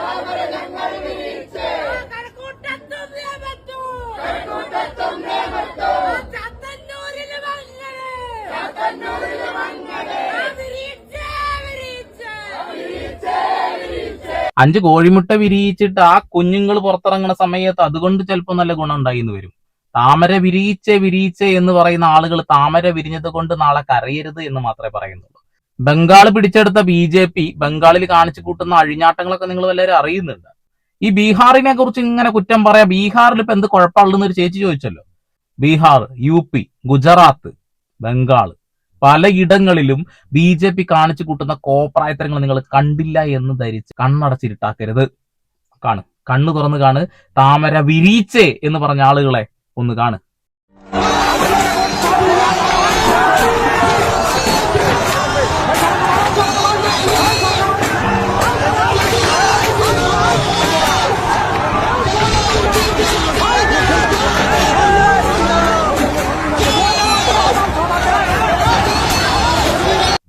5 കോഴിമുട്ട വിരിയിച്ചിട്ട് ആ കുഞ്ഞുങ്ങൾ പുറത്തിറങ്ങുന്ന സമയത്ത് അതുകൊണ്ട് ചിലപ്പോൾ നല്ല ഗുണം ഉണ്ടായിന്ന് വരും. താമര വിരിയിച്ചേ എന്ന് പറയുന്ന ആളുകൾ താമര വിരിഞ്ഞത് കൊണ്ട് നാളെ കരയരുത് എന്ന് മാത്രമേ പറയുന്നുള്ളൂ. ബംഗാൾ പിടിച്ചെടുത്ത BJP ബംഗാളിൽ കാണിച്ചു കൂട്ടുന്ന അഴിഞ്ഞാട്ടങ്ങളൊക്കെ നിങ്ങൾ എല്ലാവരും അറിയുന്നുണ്ട്. ഈ ബീഹാറിനെ കുറിച്ച് ഇങ്ങനെ കുറ്റം പറയാം. ബീഹാറിൽ ഇപ്പൊ എന്ത് കുഴപ്പമുള്ളതെന്ന് ഒരു ചേച്ചി ചോദിച്ചല്ലോ. ബീഹാർ, UP, ഗുജറാത്ത്, ബംഗാൾ പലയിടങ്ങളിലും BJP കാണിച്ചു കൂട്ടുന്ന കോപ്രായത്തരങ്ങൾ നിങ്ങൾ കണ്ടില്ല എന്ന് ധരിച്ച് കണ്ണടച്ചിരുട്ടാക്കരുത്. കണ്ണു തുറന്ന് കാണ്. താമര വിരിയിച്ചേ എന്ന് പറഞ്ഞ ആളുകളെ ഒന്ന് കാണ്.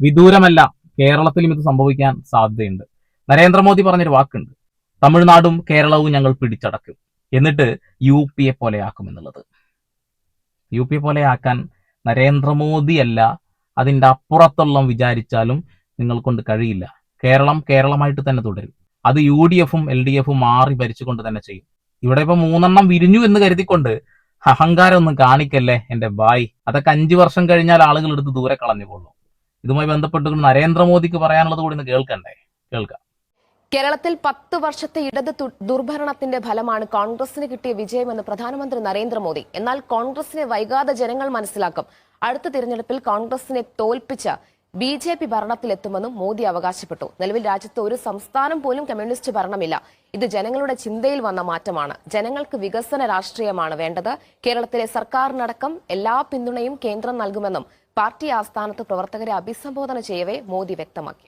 വിദൂരമല്ല, കേരളത്തിലും ഇത് സംഭവിക്കാൻ സാധ്യതയുണ്ട്. നരേന്ദ്രമോദി പറഞ്ഞൊരു വാക്കുണ്ട്, തമിഴ്നാടും കേരളവും ഞങ്ങൾ പിടിച്ചടക്കും, എന്നിട്ട് UP പോലെയാക്കും എന്നുള്ളത്. UP പോലെയാക്കാൻ നരേന്ദ്രമോദി അല്ല, അതിന്റെ അപ്പുറത്തുള്ള വിചാരിച്ചാലും നിങ്ങൾ കൊണ്ട് കഴിയില്ല. കേരളം കേരളമായിട്ട് തന്നെ തുടരും. അത് UDFും LDFും മാറി ഭരിച്ചുകൊണ്ട് തന്നെ ചെയ്യും. ഇവിടെ ഇപ്പൊ 3 എണ്ണം വിരിഞ്ഞു എന്ന് കരുതിക്കൊണ്ട് അഹങ്കാരം ഒന്നും കാണിക്കല്ലേ എന്റെ ബായ്. അതൊക്കെ 5 വർഷം കഴിഞ്ഞാൽ ആളുകൾ എടുത്ത് ദൂരെ കളഞ്ഞു കൊള്ളും. ഇതുമായി ബന്ധപ്പെട്ട് നരേന്ദ്രമോദിക്ക് പറയാനുള്ളത് കൂടി ഒന്ന് കേൾക്കാം. കേരളത്തിൽ 10 വർഷത്തെ ഇടത് ദുർഭരണത്തിന്റെ ഫലമാണ് കോൺഗ്രസിന് കിട്ടിയ വിജയമെന്ന് പ്രധാനമന്ത്രി നരേന്ദ്രമോദി. എന്നാൽ കോൺഗ്രസിനെ വൈകാതെ ജനങ്ങൾ മനസ്സിലാക്കും. അടുത്ത തിരഞ്ഞെടുപ്പിൽ കോൺഗ്രസിനെ തോൽപ്പിച്ച BJP ഭരണത്തിലെത്തുമെന്നും മോദി അവകാശപ്പെട്ടു. നിലവിൽ രാജ്യത്ത് ഒരു സംസ്ഥാനം പോലും കമ്മ്യൂണിസ്റ്റ് ഭരണമില്ല. ഇത് ജനങ്ങളുടെ ചിന്തയിൽ വന്ന മാറ്റമാണ്. ജനങ്ങൾക്ക് വികസന രാഷ്ട്രീയമാണ് വേണ്ടത്. കേരളത്തിലെ സർക്കാരിനടക്കം എല്ലാ പിന്തുണയും കേന്ദ്രം നൽകുമെന്നും പാർട്ടി ആസ്ഥാനത്ത് പ്രവർത്തകരെ അഭിസംബോധന ചെയ്യവേ മോദി വ്യക്തമാക്കി.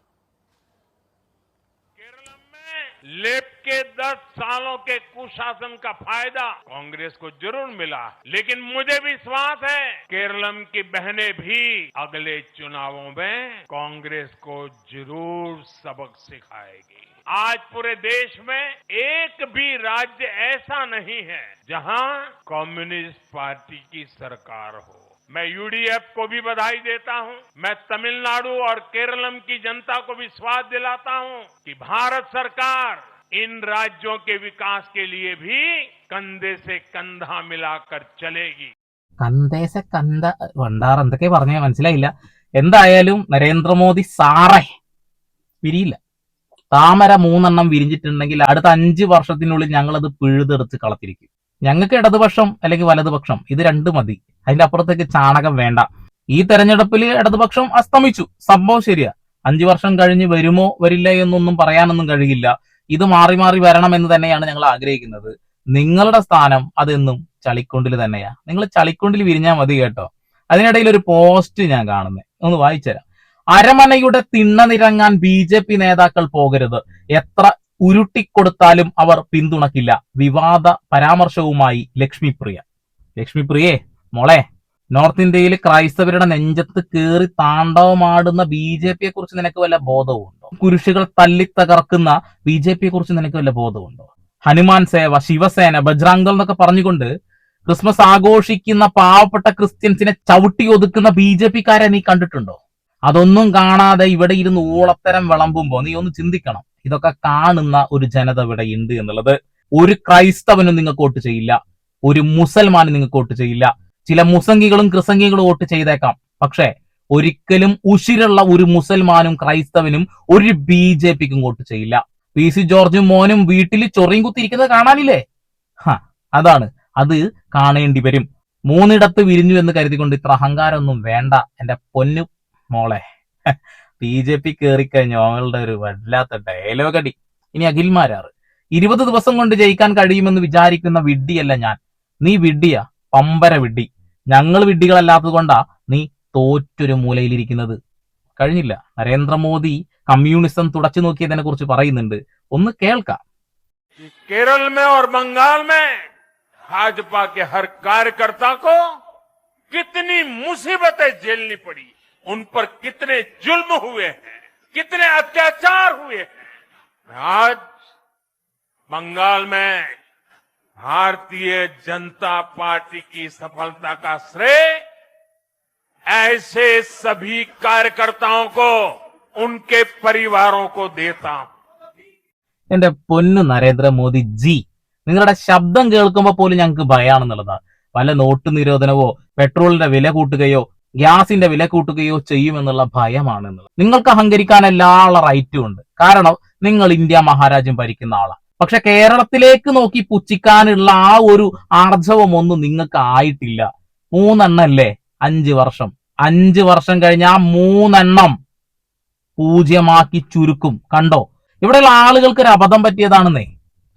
लेप के 10 सालों के कुशासन का फायदा कांग्रेस को जरूर मिला, लेकिन मुझे विश्वास है केरलम की बहनें भी अगले चुनावों में कांग्रेस को जरूर सबक सिखाएगी। आज पूरे देश में एक भी राज्य ऐसा नहीं है जहां कम्युनिस्ट पार्टी की सरकार हो। मैं UDF को भी बधाई देता हूं। मैं तमिलनाडु और केरलम की जनता को विश्वास दिलाता हूं कि भारत सरकार इन राज्यों के विकास के लिए भी कंधे से कंधा मिलाकर चलेगी. കന്ധേസെ കന്ധ വണ്ടാർ എന്തൊക്കെ പറഞ്ഞേ മനസ്സിലായില്ല. എന്തായാലും നരേന്ദ്രമോദി സാറേ വിരിയില്ല. താമര 3 എണ്ണം വിരിഞ്ഞിട്ടുണ്ടെങ്കിൽ അടുത്ത 5 വർഷത്തിനുള്ളിൽ ഞങ്ങളത് പിഴുതെടുത്ത് കളത്തിരിക്കും. ഞങ്ങൾക്ക് ഇടതുപക്ഷം അല്ലെങ്കിൽ വലതുപക്ഷം ഇത് 2 മതി. അതിന്റെ അപ്പുറത്തേക്ക് ചാണകം വേണ്ട. ഈ തെരഞ്ഞെടുപ്പിൽ ഇടതുപക്ഷം അസ്തമിച്ചു, സംഭവം ശരിയാ. 5 വർഷം കഴിഞ്ഞ് വരുമോ വരില്ല എന്നൊന്നും പറയാനൊന്നും കഴിയില്ല. ഇത് മാറി മാറി വരണം എന്ന് തന്നെയാണ് ഞങ്ങൾ ആഗ്രഹിക്കുന്നത്. നിങ്ങളുടെ സ്ഥാനം അതെന്നും ചളിക്കൊണ്ടിൽ തന്നെയാ. നിങ്ങൾ ചളിക്കൊണ്ടിൽ വിരിഞ്ഞാൽ മതി കേട്ടോ. അതിനിടയിൽ ഒരു പോസ്റ്റ് ഞാൻ കാണുന്നത് ഒന്ന് വായിച്ചുതരാം. അരമനയുടെ തിണ്ണ നിരങ്ങാൻ BJP നേതാക്കൾ പോകരുത്. എത്ര ഉരുട്ടിക്കൊടുത്താലും അവർ പിന്തുണക്കില്ല. വിവാദ പരാമർശവുമായി ലക്ഷ്മിപ്രിയേ മോളെ, നോർത്ത് ഇന്ത്യയിൽ ക്രൈസ്തവരുടെ നെഞ്ചത്ത് കയറി താണ്ഡവമാടുന്ന BJPയെ കുറിച്ച് നിനക്ക് വല്ല ബോധവുമുണ്ടോ? കുരിശുകൾ തല്ലിത്തകർക്കുന്ന BJPയെ കുറിച്ച് നിനക്ക് വല്ല ബോധവുമുണ്ടോ? ഹനുമാൻ സേവ, ശിവസേന, ബജ്രാംഗ് ദൾ എന്നൊക്കെ പറഞ്ഞുകൊണ്ട് ക്രിസ്മസ് ആഘോഷിക്കുന്ന പാവപ്പെട്ട ക്രിസ്ത്യൻസിനെ ചവിട്ടി ഒതുക്കുന്ന BJPക്കാരെ നീ കണ്ടിട്ടുണ്ടോ? അതൊന്നും കാണാതെ ഇവിടെ ഇരുന്ന് ഊളത്തരം വിളമ്പുമ്പോ നീ ഒന്ന് ചിന്തിക്കണം. ഇതൊക്കെ കാണുന്ന ഒരു ജനത ഇവിടെ ഉണ്ട് എന്നുള്ളത്. ഒരു ക്രൈസ്തവനും നിങ്ങൾക്ക് വോട്ട് ചെയ്യില്ല, ഒരു മുസൽമാനും നിങ്ങൾക്ക് വോട്ട് ചെയ്യില്ല. ചില മുസംഗികളും ക്രിസംഗികളും വോട്ട് ചെയ്തേക്കാം, പക്ഷെ ഒരിക്കലും ഉശിരുള്ള ഒരു മുസൽമാനും ക്രൈസ്തവനും ഒരു BJPക്കും വോട്ട് ചെയ്യില്ല. PC ജോർജും മോനും വീട്ടിൽ ചൊറിയും കുത്തിയിരിക്കുന്നത് കാണാനില്ലേ? അതാണ്, അത് കാണേണ്ടി വരും. 3 ഇടത്ത് വിരിഞ്ഞു എന്ന് കരുതിക്കൊണ്ട് ഇത്ര അഹങ്കാരമൊന്നും വേണ്ട എന്റെ പൊന്നു മോളെ. BJP കയറിക്കഴിഞ്ഞു അവളുടെ ഒരു വല്ലാത്ത ഡയലോഗ് അടി. ഇനി അഖിൽമാരാറ് 20 ദിവസം കൊണ്ട് ജയിക്കാൻ കഴിയുമെന്ന് വിചാരിക്കുന്ന വിഡ്ഢിയല്ല ഞാൻ. നീ വിഡ്ഢിയാ, പമ്പര വിഡ്ഢി. ഞങ്ങൾ വിഡ്ഢികളല്ലാത്തത് കൊണ്ടാ നീ തോറ്റൊരു മൂലയിലിരിക്കുന്നത്. കഴിഞ്ഞില്ല. നരേന്ദ്രമോദി കമ്മ്യൂണിസം തുടച്ചു നോക്കിയതിനെ കുറിച്ച് പറയുന്നുണ്ട്, ഒന്ന് കേൾക്കാം. केरल में और बंगाल में भाजपा के हर कार्यकर्ता को कितनी मुसीबतें झेलनी पड़ी, उन पर कितने जुल्म हुए हैं, कितने अत्याचार हुए हैं। आज बंगाल में भारतीय जनता पार्टी की सफलता का श्रेय ऐसे सभी कार्यकर्ताओं को उनके परिवारों को देता हूं। എന്റെ പൊന്നു നരേന്ദ്രമോദി ജി, നിങ്ങളുടെ ശബ്ദം കേൾക്കുമ്പോൾ പോലും ഞങ്ങൾക്ക് ഭയാണെന്നുള്ളതാ. വല്ല നോട്ട് നിരോധനവോ പെട്രോളിന്റെ വില കൂട്ടുകയോ ഗ്യാസിന്റെ വില കൂട്ടുകയോ ചെയ്യുമെന്നുള്ള ഭയമാണെന്നുള്ളത്. നിങ്ങൾക്ക് അഹങ്കരിക്കാൻ എല്ലാ റൈറ്റും ഉണ്ട്. കാരണം നിങ്ങൾ ഇന്ത്യ മഹാരാജ്യം ഭരിക്കുന്ന ആളാണ്. പക്ഷെ കേരളത്തിലേക്ക് നോക്കി പുച്ഛിക്കാനുള്ള ആ ഒരു ആർജവം ഒന്നും നിങ്ങൾക്ക് ആയിട്ടില്ല. 3 എണ്ണല്ലേ 5 വർഷം. 5 വർഷം കഴിഞ്ഞ് ആ 3 എണ്ണം പൂജ്യമാക്കി ചുരുക്കും. കണ്ടോ, ഇവിടെയുള്ള ആളുകൾക്ക് ഒരു അബദ്ധം പറ്റിയതാണെന്നേ,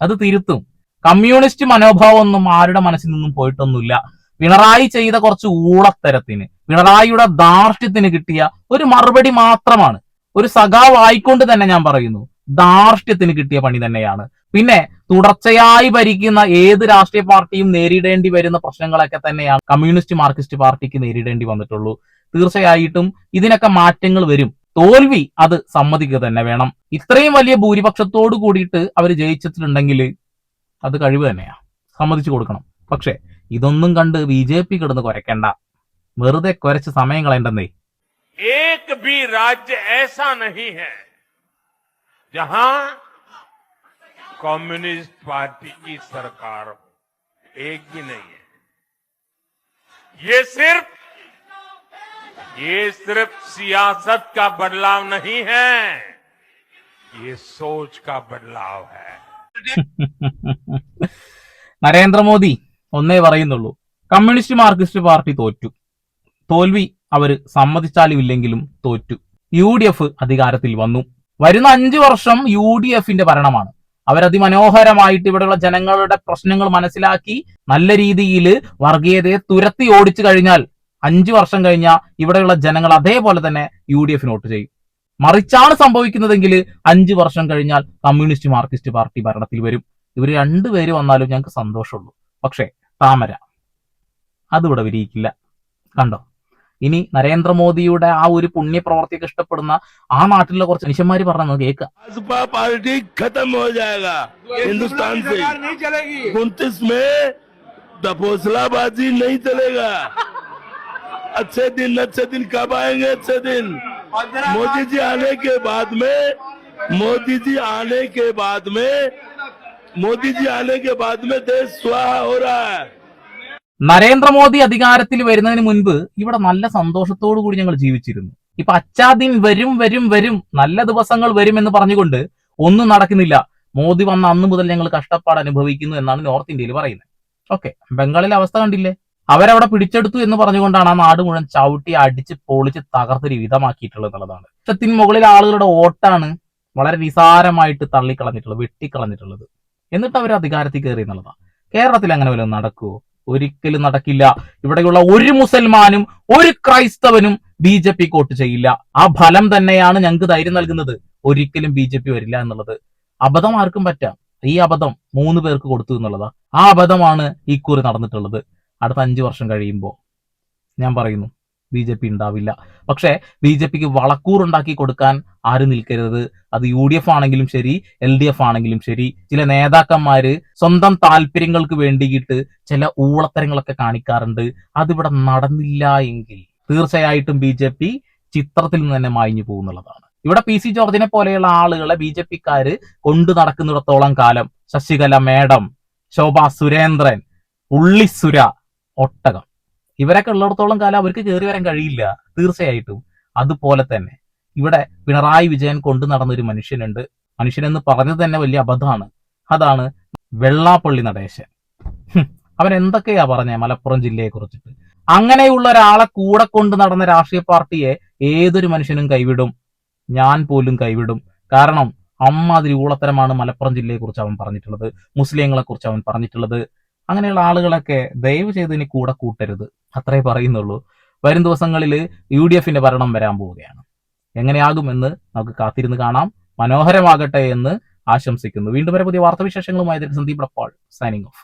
അത് തിരുത്തും. കമ്മ്യൂണിസ്റ്റ് മനോഭാവം ഒന്നും ആരുടെ മനസ്സിൽ നിന്നും പോയിട്ടൊന്നുമില്ല. പിണറായി ചെയ്ത കുറച്ച് ഊളത്തരത്തിന്, പിണറായിയുടെ ധാർഷ്ട്യത്തിന് കിട്ടിയ ഒരു മറുപടി മാത്രമാണ്. ഒരു സഖാവ് ആയിക്കൊണ്ട് തന്നെ ഞാൻ പറയുന്നു, ധാർഷ്ട്യത്തിന് കിട്ടിയ പണി തന്നെയാണ്. പിന്നെ തുടർച്ചയായി ഭരിക്കുന്ന ഏത് രാഷ്ട്രീയ പാർട്ടിയും നേരിടേണ്ടി വരുന്ന പ്രശ്നങ്ങളൊക്കെ തന്നെയാണ് കമ്മ്യൂണിസ്റ്റ് മാർക്സിസ്റ്റ് പാർട്ടിക്ക് നേരിടേണ്ടി വന്നിട്ടുള്ളൂ. തീർച്ചയായിട്ടും ഇതിനൊക്കെ മാറ്റങ്ങൾ വരും. തോൽവി അത് സമ്മതിക്കുക തന്നെ വേണം. ഇത്രയും വലിയ ഭൂരിപക്ഷത്തോട് കൂടിയിട്ട് അവർ ജയിച്ചിട്ടുണ്ടെങ്കിൽ അത് കഴിവ് തന്നെയാ, സമ്മതിച്ചു കൊടുക്കണം. പക്ഷെ ഇതൊന്നും കണ്ട് BJP കിടന്ന് കുരയ്ക്കണ്ട, വെറുതെ കുരച്ച് സമയം കളയണ്ടെന്നേ. एक भी राज्य ऐसा नहीं है जहां कम्युनिस्ट पार्टी की सरकार हो, एक भी नहीं है। ये सिर्फ सियासत का बदलाव नहीं है, ये सोच का बदलाव है। നരേന്ദ്രമോദി ഒന്നേ പറയുന്നുള്ളൂ, കമ്മ്യൂണിസ്റ്റ് മാർക്സിസ്റ്റ് പാർട്ടി തോറ്റു. തോൽവി അവര് സമ്മതിച്ചാലും ഇല്ലെങ്കിലും തോറ്റു. UDF അധികാരത്തിൽ വന്നു. വരുന്ന 5 വർഷം UDFന്റെ ഭരണമാണ്. അവരതിമനോഹരമായിട്ട് ഇവിടെയുള്ള ജനങ്ങളുടെ പ്രശ്നങ്ങൾ മനസ്സിലാക്കി നല്ല രീതിയിൽ വർഗീയതയെ തുരത്തി ഓടിച്ചു കഴിഞ്ഞാൽ 5 വർഷം കഴിഞ്ഞാൽ ഇവിടെയുള്ള ജനങ്ങൾ അതേപോലെ തന്നെ UDF വോട്ട് ചെയ്യും. മറിച്ചാണ് സംഭവിക്കുന്നതെങ്കിൽ 5 വർഷം കഴിഞ്ഞാൽ കമ്മ്യൂണിസ്റ്റ് മാർക്സിസ്റ്റ് പാർട്ടി ഭരണത്തിൽ വരും. ഇവർ രണ്ടുപേര് വന്നാലും ഞങ്ങൾക്ക് സന്തോഷമുള്ളൂ. പക്ഷേ താമര അതിവിടെ വിരിയിക്കില്ല. കണ്ടോ, ഇനി നരേന്ദ്രമോദിയുടെ ആ ഒരു പുണ്യപ്രവർത്തിയൊക്കെ ഇഷ്ടപ്പെടുന്ന ആ നാട്ടിലെ കുറച്ച് മനുഷ്യന്മാര് പറഞ്ഞത് കേൾക്കുക. भाजपा पार्टी खत्म हो जाएगा हिंदुस्तान से। 29 में दपोसलाबाजी नहीं चलेगा। अच्छे दिन कब आएंगे? अच्छे दिन मोदी जी आने के बाद में देश स्वाहा हो रहा है। നരേന്ദ്രമോദി അധികാരത്തിൽ വരുന്നതിന് മുൻപ് ഇവിടെ നല്ല സന്തോഷത്തോടു കൂടി ഞങ്ങൾ ജീവിച്ചിരുന്നു. ഇപ്പൊ അച്ചാദിൻ വരും വരും വരും, നല്ല ദിവസങ്ങൾ വരും എന്ന് പറഞ്ഞുകൊണ്ട് ഒന്നും നടക്കുന്നില്ല. മോദി വന്ന അന്ന് മുതൽ ഞങ്ങൾ കഷ്ടപ്പാട് അനുഭവിക്കുന്നു എന്നാണ് നോർത്ത് ഇന്ത്യയിൽ പറയുന്നത്. ഓക്കെ, ബംഗാളിലെ അവസ്ഥ കണ്ടില്ലേ? അവരവിടെ പിടിച്ചെടുത്തു എന്ന് പറഞ്ഞുകൊണ്ടാണ് ആ നാട് മുഴുവൻ ചവിട്ടി അടിച്ച് പൊളിച്ച് തകർത്തൊരു വിധമാക്കിയിട്ടുള്ളത് എന്നുള്ളതാണ്. ലക്ഷത്തിന് മുകളിൽ ആളുകളുടെ വോട്ടാണ് വളരെ നിസാരമായിട്ട് തള്ളിക്കളഞ്ഞിട്ടുള്ളത്, വെട്ടിക്കളഞ്ഞിട്ടുള്ളത്. എന്നിട്ട് അവർ അധികാരത്തിൽ കയറി എന്നുള്ളതാണ്. കേരളത്തിൽ അങ്ങനെ വല്ലതും നടക്കുവോ? ഒരിക്കലും നടക്കില്ല. ഇവിടെയുള്ള ഒരു മുസൽമാനും ഒരു ക്രൈസ്തവനും BJP വോട്ട് ചെയ്യില്ല. ആ ഫലം തന്നെയാണ് ഞങ്ങൾക്ക് ധൈര്യം നൽകുന്നത്. ഒരിക്കലും BJP വരില്ല എന്നുള്ളത്. അബദ്ധം ആർക്കും പറ്റാം. ഈ അബദ്ധം 3 പേർക്ക് കൊടുത്തു എന്നുള്ളതാ. ആ അബദ്ധമാണ് ഈ കുറി നടന്നിട്ടുള്ളത്. അടുത്ത 5 വർഷം കഴിയുമ്പോൾ ഞാൻ പറയുന്നു BJP ഉണ്ടാവില്ല. പക്ഷെ BJPക്ക് വളക്കൂറുണ്ടാക്കി കൊടുക്കാൻ ആരും നിൽക്കരുത്. അത് UDF ആണെങ്കിലും ശരി, LDF ആണെങ്കിലും ശരി. ചില നേതാക്കന്മാര് സ്വന്തം താല്പര്യങ്ങൾക്ക് വേണ്ടിയിട്ട് ചില ഊളത്തരങ്ങളൊക്കെ കാണിക്കാറുണ്ട്. അതിവിടെ നടന്നില്ല എങ്കിൽ തീർച്ചയായിട്ടും BJP ചിത്രത്തിൽ നിന്ന് തന്നെ മായ്ഞ്ഞു പോകുന്നുള്ളതാണ്. ഇവിടെ PC ജോർജിനെ പോലെയുള്ള ആളുകളെ BJPക്കാര് കൊണ്ടു നടക്കുന്നിടത്തോളം കാലം ശശികല മേഡം, ശോഭാ സുരേന്ദ്രൻ, ഉള്ളിസുര, ഒട്ടകം, ഇവരൊക്കെ ഉള്ളിടത്തോളം കാലം അവർക്ക് കയറി വരാൻ കഴിയില്ല. തീർച്ചയായിട്ടും അതുപോലെ തന്നെ ഇവിടെ പിണറായി വിജയൻ കൊണ്ടു നടന്നൊരു മനുഷ്യനുണ്ട്. മനുഷ്യനെന്ന് പറഞ്ഞത് തന്നെ വലിയ അബദ്ധമാണ്. അതാണ് വെള്ളാപ്പള്ളി നടേശൻ. അവൻ എന്തൊക്കെയാ പറഞ്ഞേ മലപ്പുറം ജില്ലയെ കുറിച്ചിട്ട്. അങ്ങനെയുള്ള ഒരാളെ കൂടെ കൊണ്ട് നടന്ന രാഷ്ട്രീയ പാർട്ടിയെ ഏതൊരു മനുഷ്യനും കൈവിടും. ഞാൻ പോലും കൈവിടും. കാരണം അമ്മാതിരി ഊളത്തരമാണ് മലപ്പുറം ജില്ലയെ കുറിച്ച് അവൻ പറഞ്ഞിട്ടുള്ളത്, മുസ്ലിങ്ങളെ കുറിച്ച് അവൻ പറഞ്ഞിട്ടുള്ളത്. അങ്ങനെയുള്ള ആളുകളൊക്കെ ദയവ് ചെയ്ത് ഇനി കൂടെ കൂട്ടരുത്, അത്രേ പറയുന്നുള്ളൂ. വരും ദിവസങ്ങളിൽ UDFന്റെ ഭരണം വരാൻ പോവുകയാണ്. എങ്ങനെയാകുമെന്ന് നമുക്ക് കാത്തിരുന്ന് കാണാം. മനോഹരമാകട്ടെ എന്ന് ആശംസിക്കുന്നു. വീണ്ടും വരെ പുതിയ വാർത്താവിശേഷങ്ങളുമായി സന്ദീപ് ഡപ്പാൾ സൈനിങ് ഓഫ്.